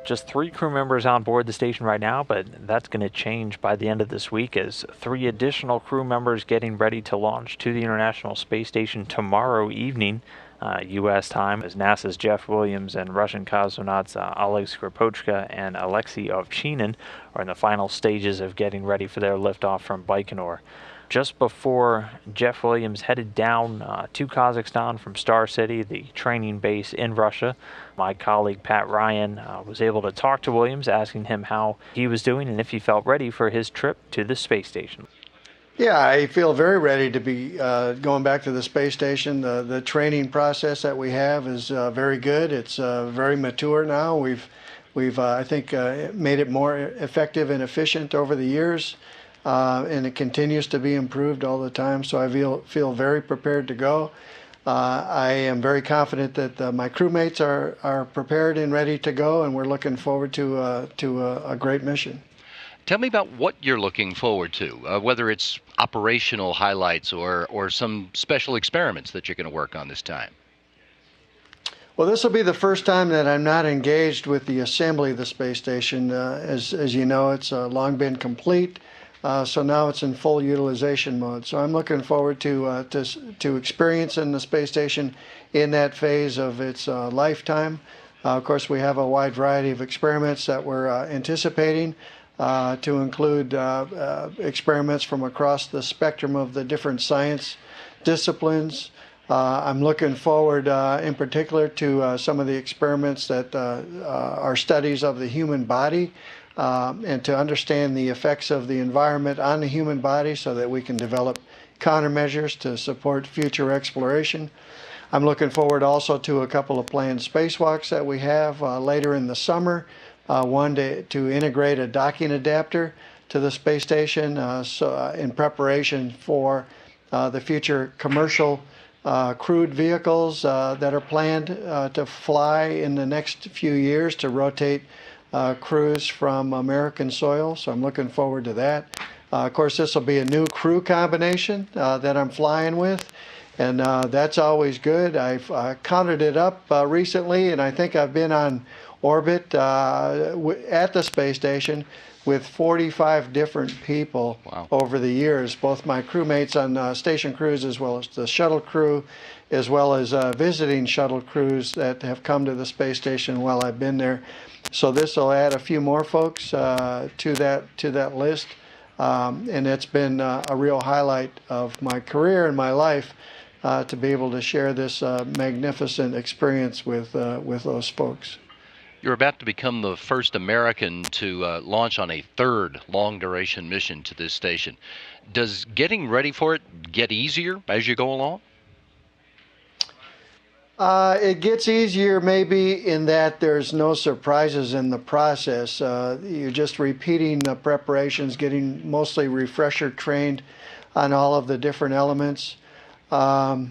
Just 3 crew members on board the station right now, but that's going to change by the end of this week as 3 additional crew members getting ready to launch to the International Space Station tomorrow evening, U.S. time, as NASA's Jeff Williams and Russian cosmonauts Oleg Skripochka and Alexey Ovchinin are in the final stages of getting ready for their liftoff from Baikonur. Just before Jeff Williams headed down to Kazakhstan from Star City, the training base in Russia, my colleague Pat Ryan was able to talk to Williams, asking him how he was doing and if he felt ready for his trip to the space station. Yeah, I feel very ready to be going back to the space station. The training process that we have is very good. It's very mature now. We've I think, made it more effective and efficient over the years. And it continues to be improved all the time, so I feel very prepared to go. I am very confident that my crewmates are prepared and ready to go, and we're looking forward to a great mission. Tell me about what you're looking forward to, whether it's operational highlights or some special experiments that you're going to work on this time. Well, this will be the first time that I'm not engaged with the assembly of the space station. As you know, it's long been complete. So now it's in full utilization mode. So I'm looking forward to experiencing the space station in that phase of its lifetime. Of course, we have a wide variety of experiments that we're anticipating to include experiments from across the spectrum of the different science disciplines. I'm looking forward in particular to some of the experiments that are studies of the human body. And to understand the effects of the environment on the human body so that we can develop countermeasures to support future exploration. I'm looking forward also to a couple of planned spacewalks that we have later in the summer. One to integrate a docking adapter to the space station in preparation for the future commercial crewed vehicles that are planned to fly in the next few years to rotate crews from American soil, so I'm looking forward to that. Of course, this will be a new crew combination that I'm flying with, and that's always good. I've counted it up recently, and I think I've been on orbit at the space station with 45 different people. Wow. Over the years, both my crewmates on station crews as well as the shuttle crew, as well as visiting shuttle crews that have come to the space station while I've been there. So this will add a few more folks to that list, and it's been a real highlight of my career and my life to be able to share this magnificent experience with those folks. You're about to become the first American to launch on a third long-duration mission to this station. Does getting ready for it get easier as you go along? It gets easier maybe in that there's no surprises in the process. You're just repeating the preparations, getting mostly refresher trained on all of the different elements. So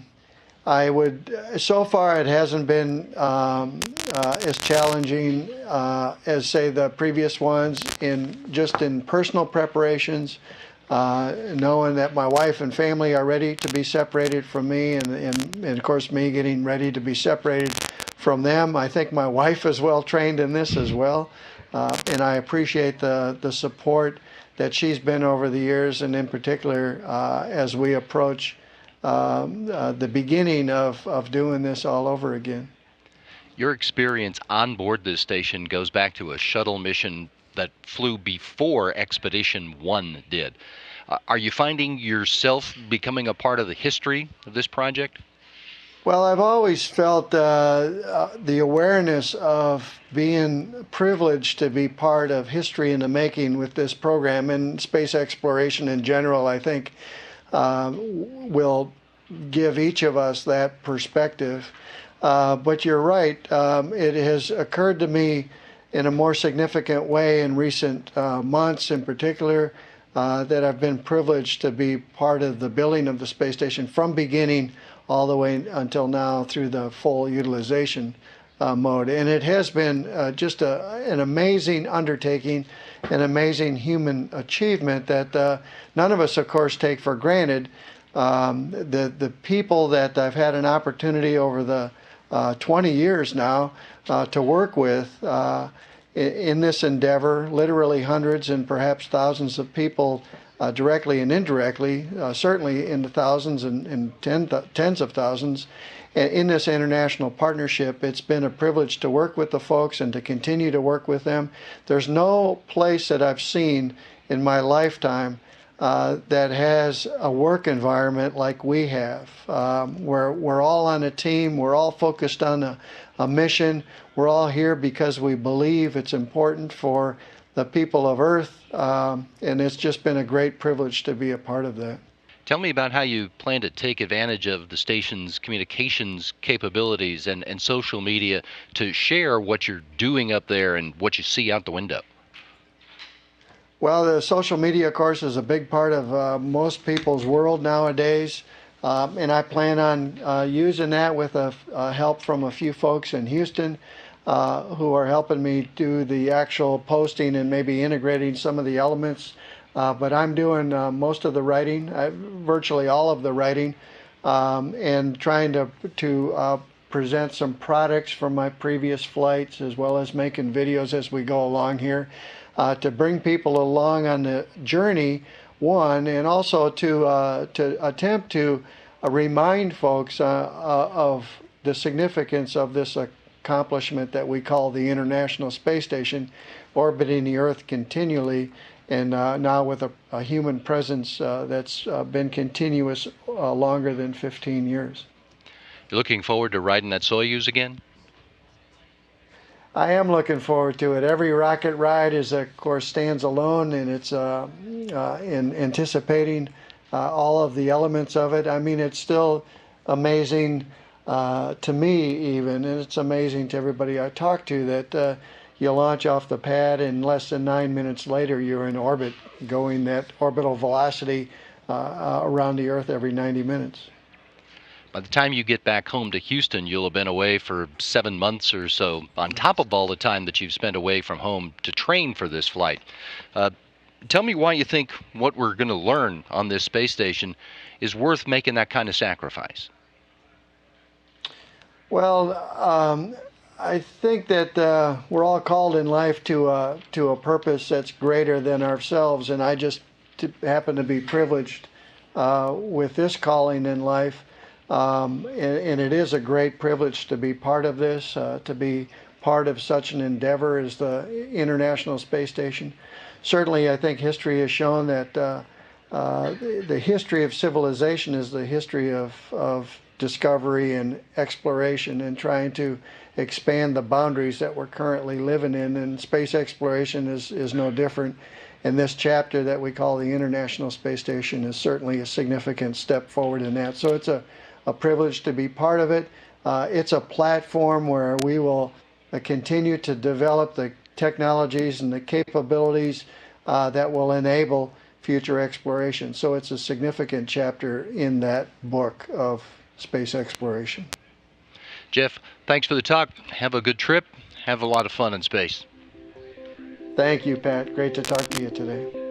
far it hasn't been as challenging as, say, the previous ones in personal preparations. Knowing that my wife and family are ready to be separated from me, and of course me getting ready to be separated from them. I think my wife is well trained in this as well, and I appreciate the support that she's been over the years, and in particular as we approach the beginning of doing this all over again. Your experience on board this station goes back to a shuttle mission that flew before Expedition 1 did. Are you finding yourself becoming a part of the history of this project? Well, I've always felt the awareness of being privileged to be part of history in the making with this program, and space exploration in general, I think, will give each of us that perspective. But you're right, it has occurred to me in a more significant way in recent months in particular, that I've been privileged to be part of the building of the space station from beginning all the way until now through the full utilization mode. And it has been just an amazing undertaking, an amazing human achievement that none of us, of course, take for granted. The people that I've had an opportunity over the 20 years now to work with, in this endeavor, literally hundreds and perhaps thousands of people, directly and indirectly, certainly in the thousands and tens of thousands, in this international partnership. It's been a privilege to work with the folks and to continue to work with them. There's no place that I've seen in my lifetime that has a work environment like we have. We're all on a team. We're all focused on a mission. We're all here because we believe it's important for the people of Earth, and it's just been a great privilege to be a part of that. Tell me about how you plan to take advantage of the station's communications capabilities and social media to share what you're doing up there and what you see out the window. Well, the social media, of course, is a big part of most people's world nowadays, and I plan on using that with help from a few folks in Houston who are helping me do the actual posting and maybe integrating some of the elements. But I'm doing most of the writing, virtually all of the writing, and trying to present some products from my previous flights, as well as making videos as we go along here, to bring people along on the journey, one, and also to attempt to remind folks of the significance of this accomplishment that we call the International Space Station, orbiting the Earth continually, and now with a human presence that's been continuous longer than 15 years. You're looking forward to riding that Soyuz again? I am looking forward to it. Every rocket ride is, of course, stands alone, and it's in anticipating all of the elements of it. I mean, it's still amazing to me even, and it's amazing to everybody I talk to, that you launch off the pad and less than 9 minutes later you're in orbit, going that orbital velocity around the Earth every 90 minutes. By the time you get back home to Houston, you'll have been away for 7 months or so, on top of all the time that you've spent away from home to train for this flight. Tell me why you think what we're going to learn on this space station is worth making that kind of sacrifice. Well, I think that we're all called in life to a purpose that's greater than ourselves, and I just happen to be privileged with this calling in life. And it is a great privilege to be part of this, to be part of such an endeavor as the International Space Station. Certainly, I think history has shown that the history of civilization is the history of discovery and exploration, and trying to expand the boundaries that we're currently living in, and space exploration is no different. And this chapter that we call the International Space Station is certainly a significant step forward in that. So it's a privilege to be part of it. It's a platform where we will continue to develop the technologies and the capabilities that will enable future exploration. So it's a significant chapter in that book of space exploration. Jeff, thanks for the talk. Have a good trip. Have a lot of fun in space. Thank you, Pat. Great to talk to you today.